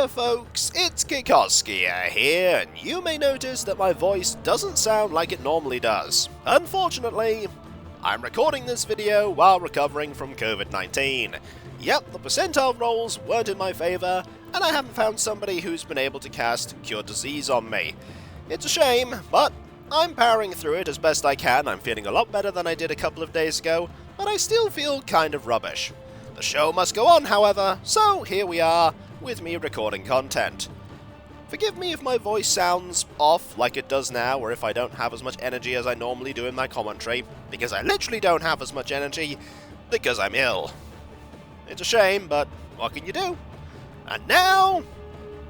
Hiya folks, it's Kikoskia here, and you may notice that my voice doesn't sound like it normally does. Unfortunately, I'm recording this video while recovering from COVID-19. Yep, the percentile rolls weren't in my favour, and I haven't found somebody who's been able to cast Cure Disease on me. It's a shame, but I'm powering through it as best I can. I'm feeling a lot better than I did a couple of days ago, but I still feel kind of rubbish. The show must go on, however, so here we are, with me recording content. Forgive me if my voice sounds off like it does now, or if I don't have as much energy as I normally do in my commentary, because I literally don't have as much energy, because I'm ill. It's a shame, but what can you do? And now,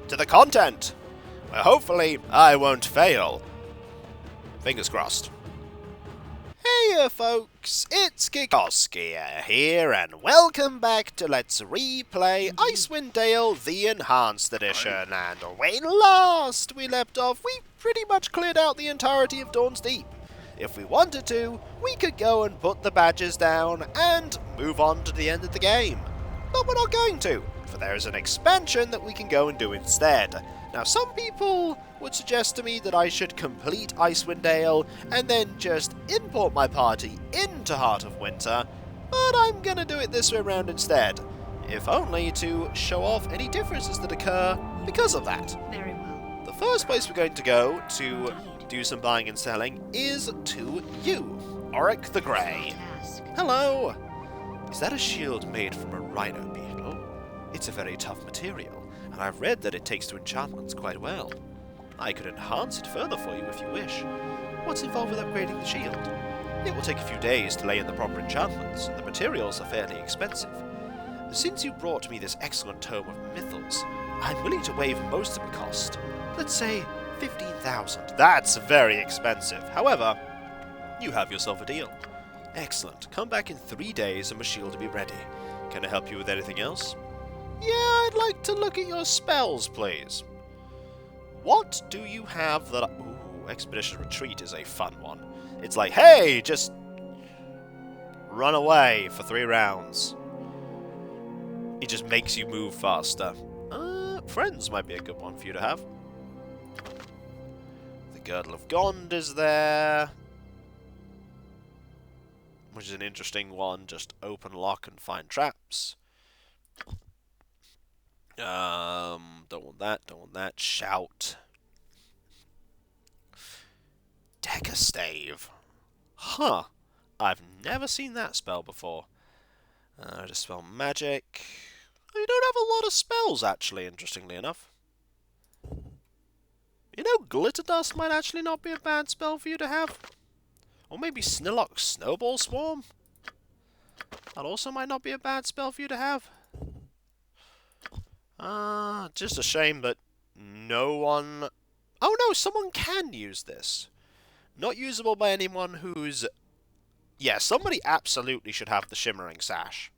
to the content, where hopefully I won't fail. Fingers crossed. Hey folks, it's Kikoskia here, and welcome back to Let's Replay Icewind Dale the Enhanced Edition. And when last we left off, we pretty much cleared out the entirety of Dawn's Deep. If we wanted to, we could go and put the badges down and move on to the end of the game. But we're not going to, for there is an expansion that we can go and do instead. Now, some people would suggest to me that I should complete Icewind Dale and then just import my party into Heart of Winter, but I'm gonna do it this way around instead, if only to show off any differences that occur because of that. Very well. The first place we're going to go to do some buying and selling is to you, Auric the Grey. Hello! Is that a shield made from a rhino beetle? It's a very tough material, and I've read that it takes to enchantments quite well. I could enhance it further for you if you wish. What's involved with upgrading the shield? It will take a few days to lay in the proper enchantments, and the materials are fairly expensive. Since you brought me this excellent tome of mythals, I'm willing to waive most of the cost. Let's say 15,000. That's very expensive. However, you have yourself a deal. Excellent. Come back in 3 days and my shield will be ready. Can I help you with anything else? Yeah, I'd like to look at your spells, please. What do you have that Ooh, Expedition Retreat is a fun one. It's like, hey, just run away for 3 rounds. It just makes you move faster. Friends might be a good one for you to have. The Girdle of Gond is there, which is an interesting one. Just open lock and find traps. Don't want that, don't want that. Shout. Decker Stave. Huh. I've never seen that spell before. Dispel magic. You don't have a lot of spells, actually, interestingly enough. You know, Glitter Dust might actually not be a bad spell for you to have. Or maybe Snillock's Snowball Swarm? That also might not be a bad spell for you to have. Just a shame that no one... Oh no, someone can use this. Not usable by anyone who's... Yeah, somebody absolutely should have the Shimmering Sash.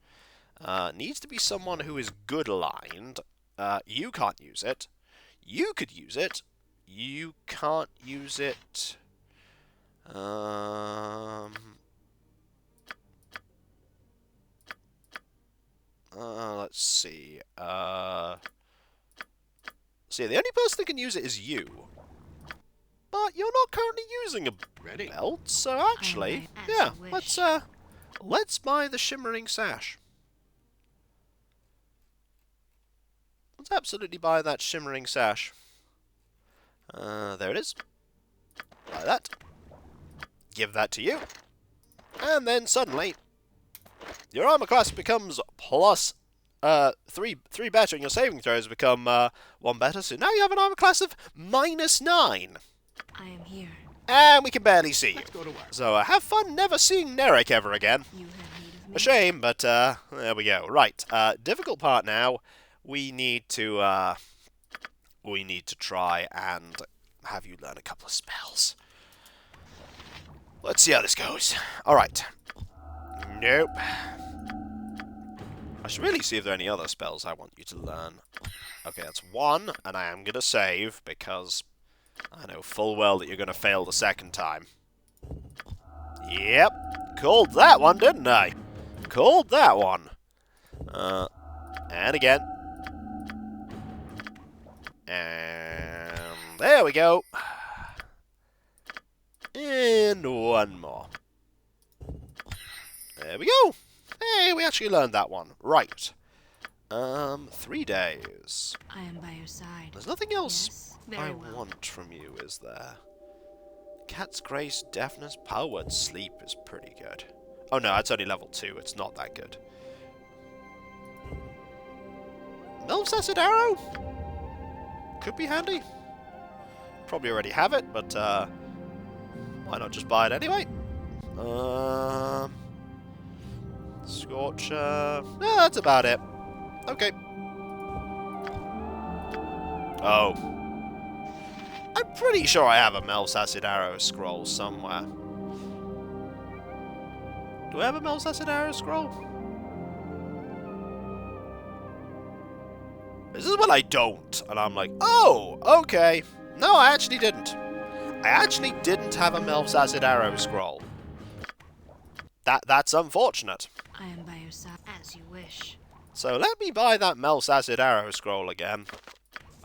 Needs to be someone who is good aligned. You can't use it. You could use it. You can't use it. Let's see. See, the only person that can use it is you. But you're not currently using a belt, so actually, yeah, let's buy the Shimmering Sash. Let's absolutely buy that Shimmering Sash. There it is. Buy that. Give that to you. And then suddenly, your armor class becomes plus 3 better, and your saving throws become 1 better. So now you have an armor class of -9. I am here. And we can barely see you. Let's go to work. So have fun never seeing Nerek ever again. You have need of me. A shame, but there we go. Right, difficult part now. We need to try and have you learn a couple of spells. Let's see how this goes. Alright. Nope. I should really see if there are any other spells I want you to learn. Okay, that's 1, and I am going to save, because I know full well that you're going to fail the second time. Yep. Called that one, didn't I? Called that one. And again. And there we go. And one more. There we go. Hey, we actually learned that one. Right. 3 days. I am by your side. There's nothing else Yes, I very well. want from you, is there? Cat's grace, deafness, power word, sleep is pretty good. Oh no, it's only level 2. It's not that good. Melv's acid arrow? Could be handy. Probably already have it, but why not just buy it anyway? Scorcher. Yeah, that's about it. Okay. Oh. I'm pretty sure I have a Melv's acid arrow scroll somewhere. Do I have a Melv's acid arrow scroll? This is what I don't. And I'm like, oh, okay. No, I actually didn't. I actually didn't have a Melv's acid arrow scroll. That's unfortunate. I am by your side as you wish. So let me buy that Melv's acid arrow scroll again.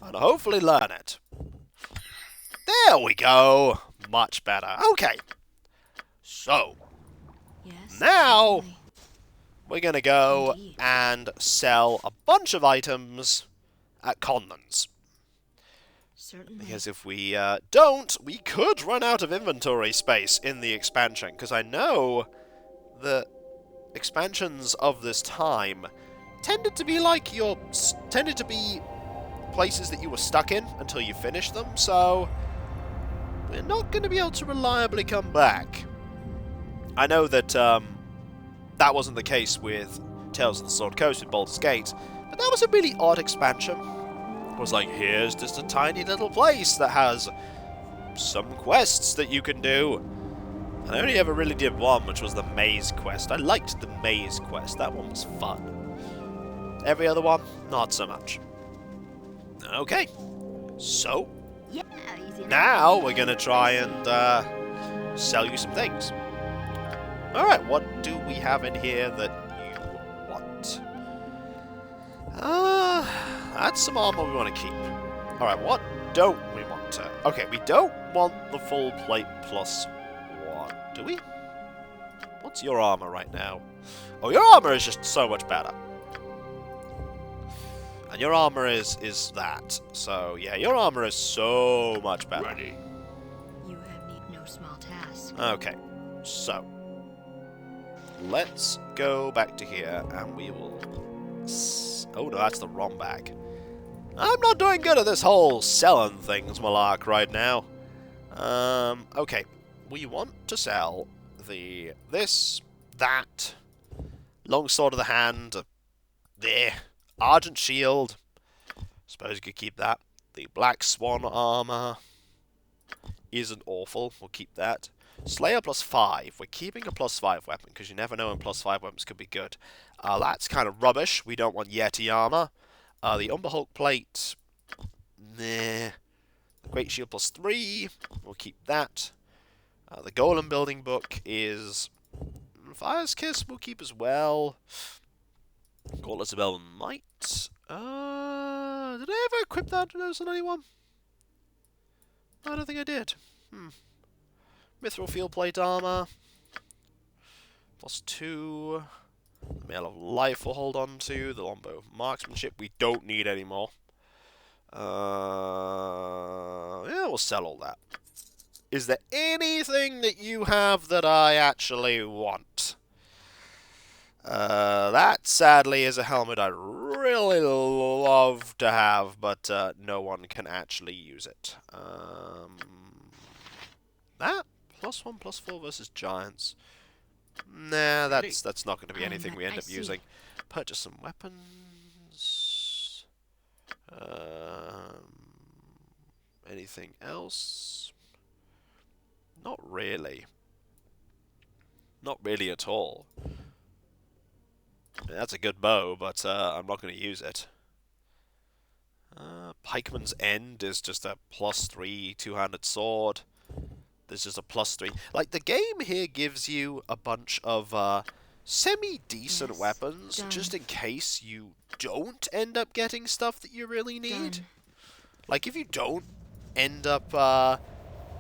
And hopefully learn it. There we go. Much better. Okay. So, Yes. now certainly. we're going to go Indeed. and sell a bunch of items at Conlon's. Certainly. Because if we don't, we could run out of inventory space in the expansion. Because I know that expansions of this time tended to be like tended to be places that you were stuck in until you finished them. So we're not going to be able to reliably come back. I know that that wasn't the case with Tales of the Sword Coast with Baldur's Gate, but that was a really odd expansion. It was like, here's just a tiny little place that has some quests that you can do. And I only ever really did one, which was the maze quest. I liked the maze quest. That one was fun. Every other one, not so much. Okay. So, Yeah, easy enough. now we're going to try and sell you some things. Alright, what do we have in here that you want? That's some armor we want to keep. Alright, what don't we want to... Okay, we don't want the full plate plus 1, do we? What's your armor right now? Oh, your armor is just so much better. And your armor is that. So, yeah, your armor is so much better. Ready. You have need no small task. Okay, so... let's go back to here, and we will... Oh, no, that's the wrong bag. I'm not doing good at this whole selling things malark right now. Okay. We want to sell this, that, long sword of the hand, there, argent shield. Suppose you could keep that. The black swan armor isn't awful. We'll keep that. Slayer +5. We're keeping a +5 weapon, because you never know when +5 weapons could be good. That's kind of rubbish. We don't want Yeti armor. The Umberhulk plate. Nah. Great shield +3. We'll keep that. The Golem building book is... Fire's Kiss we'll keep as well. Gauntlets of Elven Might. Did I ever equip that on anyone? I don't think I did. Mithril field plate armor. +2. The Mail of Life we'll hold on to. The Longbow of Marksmanship we don't need anymore. Yeah, we'll sell all that. Is there anything that you have that I actually want? That, sadly, is a helmet I'd really love to have, but no one can actually use it. That? +1/+4 versus giants. Nah, that's not going to be anything we end up using. Purchase some weapons. Anything else? Not really. Not really at all. That's a good bow, but I'm not going to use it. Pikeman's End is just a +3 two-handed sword. There's just a +3. Like, the game here gives you a bunch of semi-decent weapons, done. just in case you don't end up getting stuff that you really need. Done. Like, if you don't end up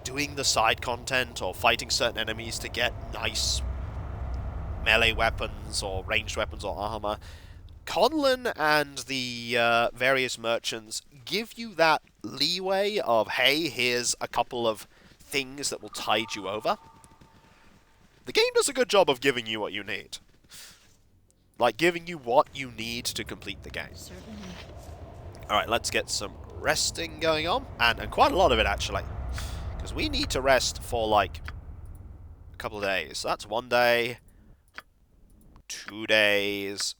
doing the side content or fighting certain enemies to get nice melee weapons or ranged weapons or armor, Conlon and the various merchants give you that leeway of, hey, here's a couple of things that will tide you over. The game does a good job of giving you what you need. Like, giving you what you need to complete the game. Certainly. Alright, let's get some resting going on. And quite a lot of it, actually. Because we need to rest for, like, a couple of days. So that's 1 day, 2 days,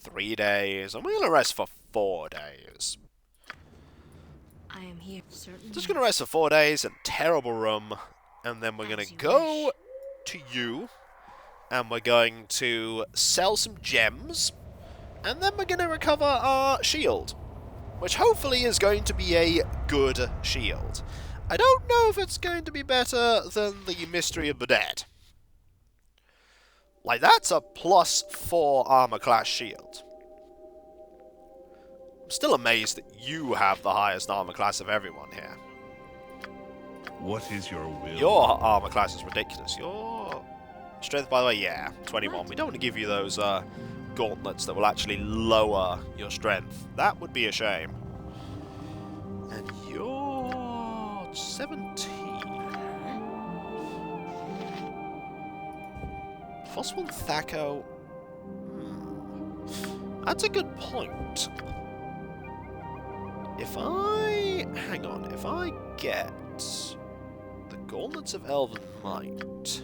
3 days, and we're going to rest for 4 days. I am here. Certainly. Just going to rest for 4 days in terrible room, and then we're going to go to you, and we're going to sell some gems, and then we're going to recover our shield, which hopefully is going to be a good shield. I don't know if it's going to be better than the Mystery of the Dead. Like, that's a +4 armor class shield. I'm still amazed that you have the highest armor class of everyone here. What is your will? Your armor class is ridiculous. Your strength, by the way, yeah, 21. We don't want to give you those gauntlets that will actually lower your strength. That would be a shame. And you're 17. Fossil Thaco. That's a good point. If I... Hang on. If I get the Gauntlets of Elven Might...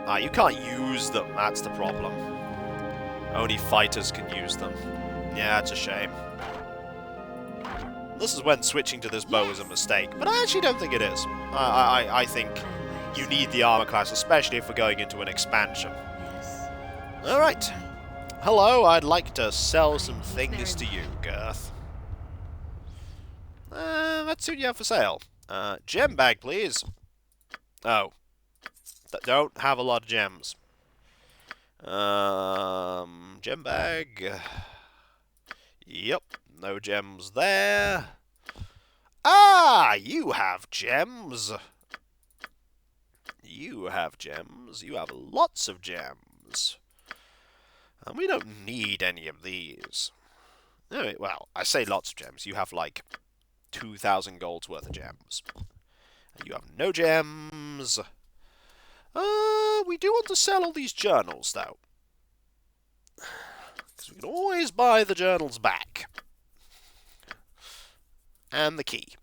Ah, you can't use them. That's the problem. Only fighters can use them. Yeah, it's a shame. This is when switching to this bow is a mistake, but I actually don't think it is. I think you need the armor class, especially if we're going into an expansion. Yes. Alright. Hello, I'd like to sell some things to you, Girth. Let's see what you have for sale. Gem bag, please. Oh. Don't have a lot of gems. Gem bag. Yep, no gems there. Ah, you have gems. You have gems. You have lots of gems. And we don't need any of these. No, well, I say lots of gems. You have like 2,000 gold's worth of gems. And you have no gems. We do want to sell all these journals, though. Because we can always buy the journals back. And the key.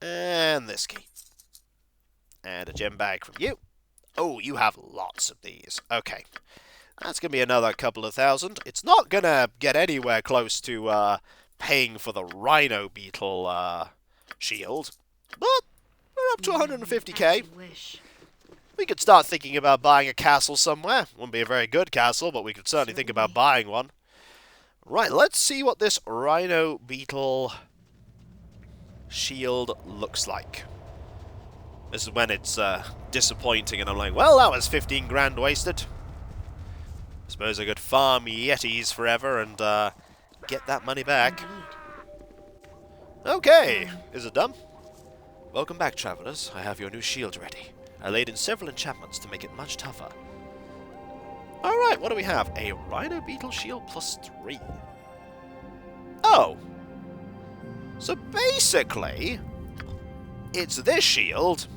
And this key. And a gem bag from you. Oh, you have lots of these. Okay. That's going to be another couple of thousand. It's not going to get anywhere close to paying for the Rhino Beetle shield. But we're up to 150k. We could start thinking about buying a castle somewhere. Wouldn't be a very good castle, but we could certainly think about buying one. Right, let's see what this Rhino Beetle shield looks like. This is when it's disappointing and I'm like, well, that was 15 grand wasted. I suppose I could farm Yetis forever and get that money back. Okay, is it done? Welcome back, travelers. I have your new shield ready. I laid in several enchantments to make it much tougher. Alright, what do we have? A Rhino Beetle shield +3. Oh! So basically, it's this shield,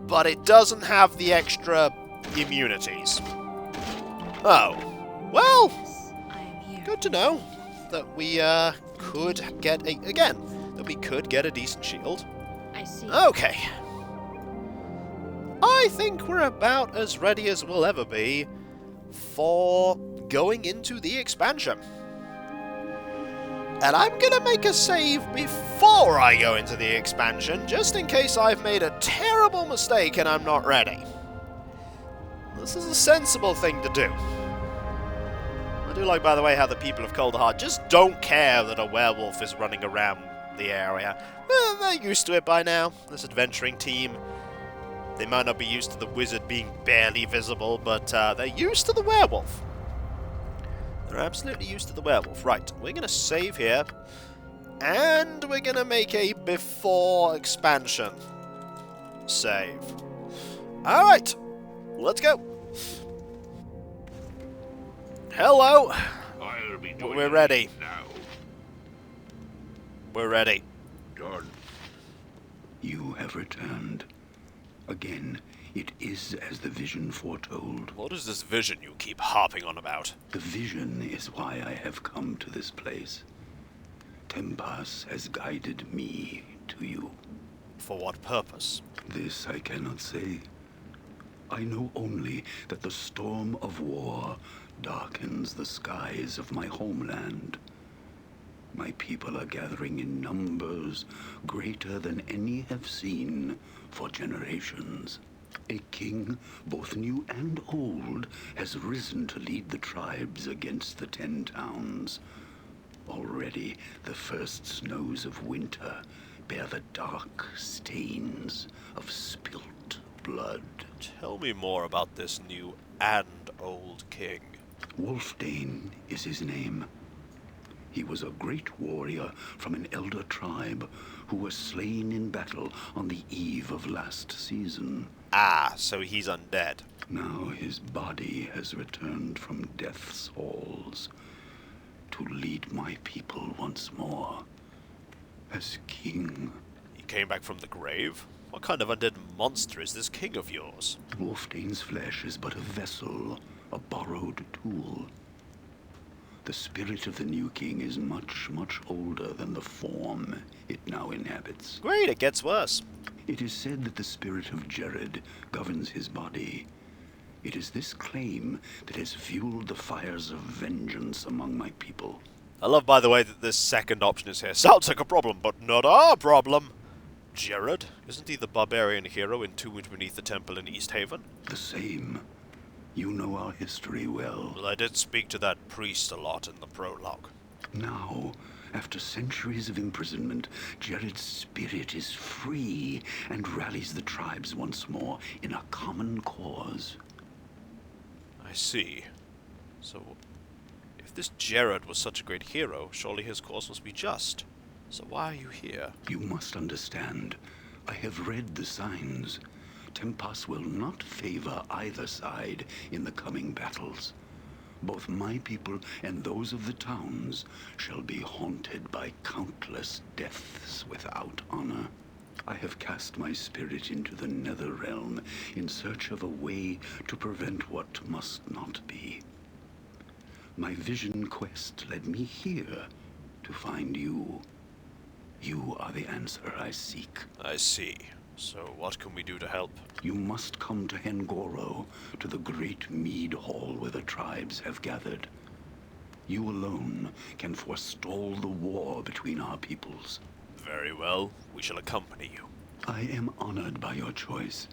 but it doesn't have the extra immunities. Oh. Well, good to know that we could get a decent shield. I see. Okay. I think we're about as ready as we'll ever be for going into the expansion. And I'm gonna make a save before I go into the expansion, just in case I've made a terrible mistake and I'm not ready. This is a sensible thing to do. I do like, by the way, how the people of Coldheart just don't care that a werewolf is running around the area. Well, they're used to it by now, this adventuring team. They might not be used to the wizard being barely visible, but they're used to the werewolf. They're absolutely used to the werewolf. Right, we're going to save here. And we're going to make a before expansion save. Alright, let's go. Hello. I'll be doing We're ready. now. We're ready. Done. You have returned. Again, it is as the vision foretold. What is this vision you keep harping on about? The vision is why I have come to this place. Tempas has guided me to you. For what purpose? This I cannot say. I know only that the storm of war darkens the skies of my homeland. My people are gathering in numbers greater than any have seen for generations. A king, both new and old, has risen to lead the tribes against the 10 towns. Already, the first snows of winter bear the dark stains of spilt blood. Tell me more about this new and old king. Wolfdane is his name. He was a great warrior from an elder tribe who was slain in battle on the eve of last season. Ah, so he's undead. Now his body has returned from death's halls to lead my people once more as king. He came back from the grave? What kind of undead monster is this king of yours? Wolfdane's flesh is but a vessel, a borrowed tool. The spirit of the new king is much, much older than the form it now inhabits. Great, it gets worse. It is said that the spirit of Jared governs his body. It is this claim that has fueled the fires of vengeance among my people. I love, by the way, that this second option is here. Sounds like a problem, but not our problem. Jared? Isn't he the barbarian hero entombed beneath the temple in East Haven? The same. You know our history well. Well, I did speak to that priest a lot in the prologue. Now, after centuries of imprisonment, Jared's spirit is free and rallies the tribes once more in a common cause. I see. So, if this Jared was such a great hero, surely his cause must be just. So why are you here? You must understand. I have read the signs. Tempas will not favor either side in the coming battles. Both my people and those of the towns shall be haunted by countless deaths without honor. I have cast my spirit into the nether realm in search of a way to prevent what must not be. My vision quest led me here to find you. You are the answer I seek. I see. So what can we do to help? You must come to Hengoro, to the great mead hall where the tribes have gathered. You alone can forestall the war between our peoples. Very well. We shall accompany you. I am honored by your choice.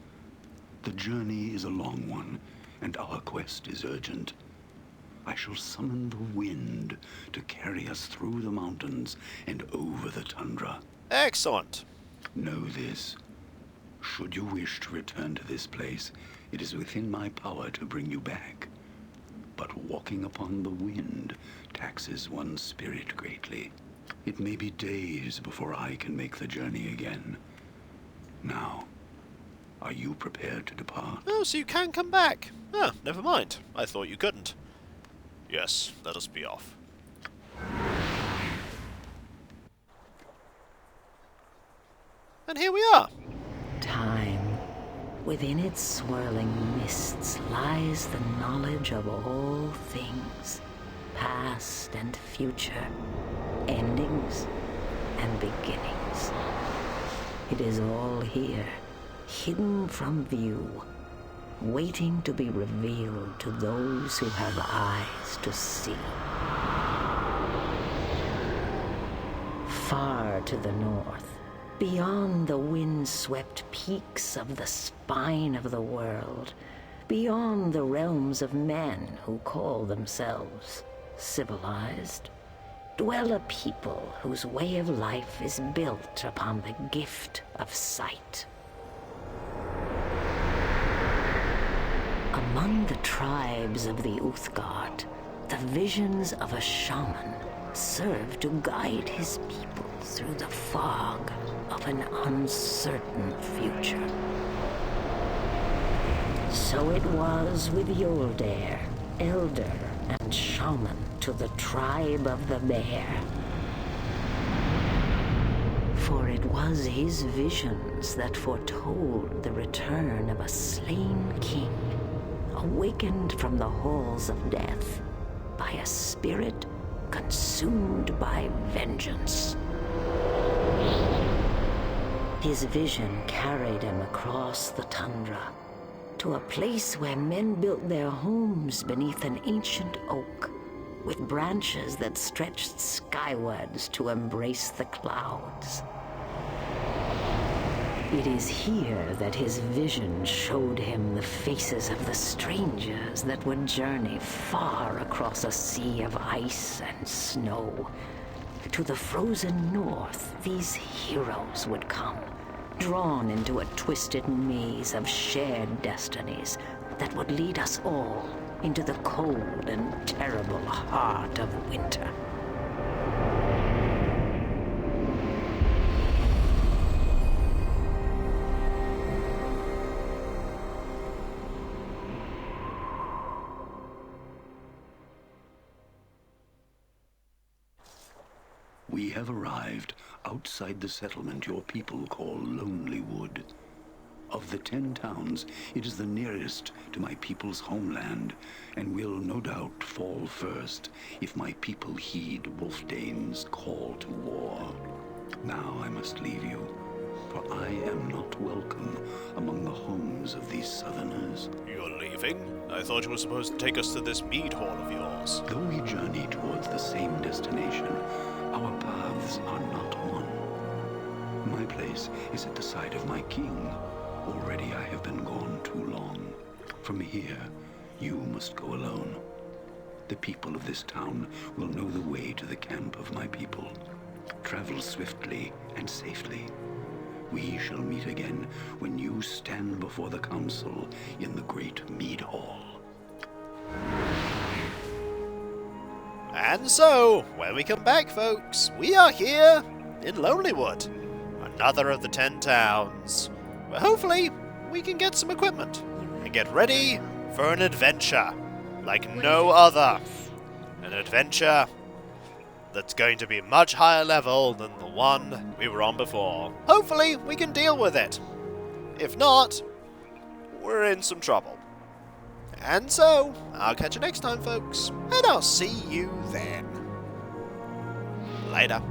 The journey is a long one, and our quest is urgent. I shall summon the wind to carry us through the mountains and over the tundra. Excellent. Know this. Should you wish to return to this place, it is within my power to bring you back. But walking upon the wind taxes one's spirit greatly. It may be days before I can make the journey again. Now, are you prepared to depart? Oh, so you can come back. Ah, never mind. I thought you couldn't. Yes, let us be off. And here we are. Time. Within its swirling mists lies the knowledge of all things, past and future, endings and beginnings. It is all here, hidden from view, waiting to be revealed to those who have eyes to see. Far to the north, beyond the wind-swept peaks of the spine of the world, beyond the realms of men who call themselves civilized, dwell a people whose way of life is built upon the gift of sight. Among the tribes of the Uthgard, the visions of a shaman served to guide his people through the fog of an uncertain future. So it was with Yoldair, elder and shaman to the tribe of the Bear. For it was his visions that foretold the return of a slain king, awakened from the halls of death by a spirit consumed by vengeance. His vision carried him across the tundra to a place where men built their homes beneath an ancient oak with branches that stretched skywards to embrace the clouds. It is here that his vision showed him the faces of the strangers that would journey far across a sea of ice and snow. To the frozen north, these heroes would come, drawn into a twisted maze of shared destinies that would lead us all into the cold and terrible heart of winter. We have arrived outside the settlement your people call Lonelywood. Of the 10 towns, it is the nearest to my people's homeland, and will no doubt fall first if my people heed Wolfdane's call to war. Now I must leave you, for I am not welcome among the homes of these southerners. You're leaving? I thought you were supposed to take us to this mead hall of yours. Though we journey towards the same destination, our paths are not one. My place is at the side of my king. Already I have been gone too long. From here, you must go alone. The people of this town will know the way to the camp of my people. Travel swiftly and safely. We shall meet again when you stand before the council in the great mead hall. And so, when we come back, folks, we are here in Lonelywood, another of the 10 towns, where hopefully we can get some equipment and get ready for an adventure like no other. An adventure that's going to be much higher level than the one we were on before. Hopefully we can deal with it. If not, we're in some trouble. And so, I'll catch you next time, folks, and I'll see you then. Later.